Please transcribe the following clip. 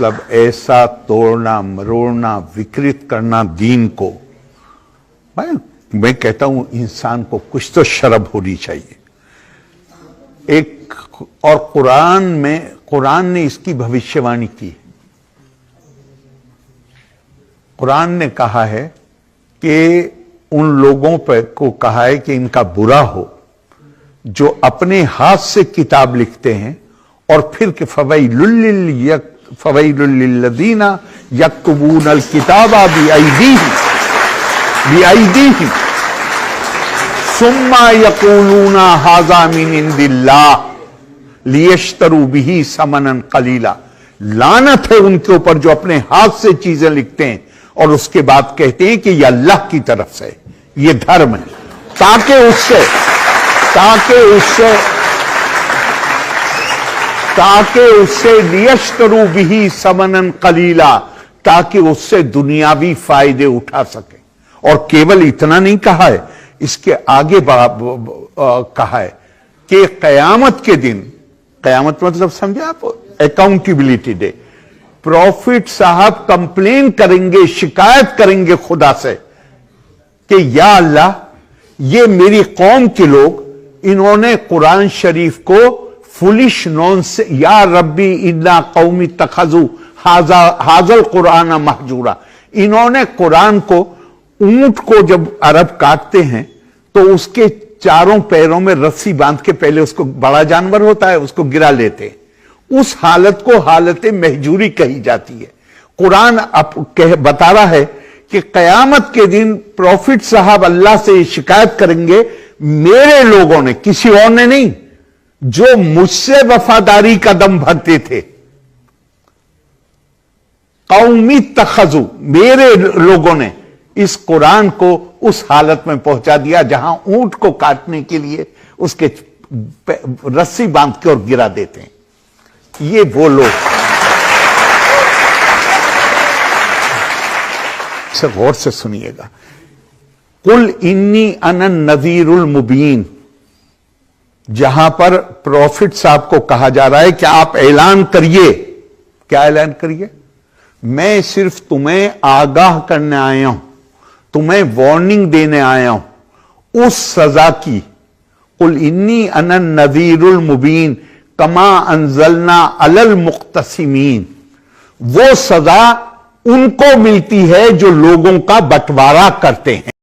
मतलब ऐसा तोड़ना मरोड़ना विकृत करना दीन को, मैं कहता हूं इंसान को कुछ तो शर्म होनी चाहिए। एक और कुरान ने इसकी भविष्यवाणी की। कुरान ने कहा है कि उन लोगों पर को कहा है कि इनका बुरा हो जो अपने हाथ से किताब लिखते हैं और फिर के फवैलुल्लिल्लज़ीना यक्तुबूनल किताबा बिअयदीहिम सुम्मा यक़ूलूना हाज़ा मिन इंदिल्लाह लियश्तरू बिही समनन कलीला। लानत है उनके ऊपर जो अपने हाथ से चीजें लिखते हैं और उसके बाद कहते हैं कि यह अल्लाह की तरफ से, यह धर्म है, ताकि उससे लियश्तरू बिही समनन कलीला, ताकि उससे दुनियावी फायदे उठा सके। और केवल इतना नहीं कहा है, इसके आगे कहा है कि कयामत के दिन, कयामत मतलब समझे आप, अकाउंटेबिलिटी डे, प्रॉफिट साहब कंप्लेन करेंगे, शिकायत करेंगे खुदा से कि या अल्लाह, ये मेरी कौम के लोग, इन्होंने कुरान शरीफ को फुलिश नॉन से, या रब्बी इन्ना कौमी तखजू हाजल कुरान महजूरा, इन्होंने कुरान को, ऊंट को जब अरब काटते हैं तो उसके चारों पैरों में रस्सी बांध के, पहले उसको, बड़ा जानवर होता है उसको गिरा लेते हैं, उस हालत को हालत महजूरी कही जाती है। कुरान बता रहा है कि कयामत के दिन प्रॉफिट साहब अल्लाह से शिकायत करेंगे, मेरे लोगों ने, किसी और ने नहीं, जो मुझसे वफादारी का दम भरते थे, कौमी तखजू, मेरे लोगों ने इस कुरान को उस हालत में पहुंचा दिया जहां ऊंट को काटने के लिए उसके रस्सी बांध के और गिरा देते हैं। ये वो लोग, इसे गौर से सुनिएगा। कुल इन्नी अनन नज़ीरुल मुबीन, जहां पर प्रॉफिट साहब को कहा जा रहा है कि आप ऐलान करिए। क्या ऐलान करिए? मैं सिर्फ तुम्हें आगाह करने आया हूं, तुम्हें वार्निंग देने आया हूं उस सजा की। कुल इन्नी अनन नज़ीरुल मुबीन कमा अंजलना अलल मुक्तसिमीन, वो सजा उनको मिलती है जो लोगों का बंटवारा करते हैं।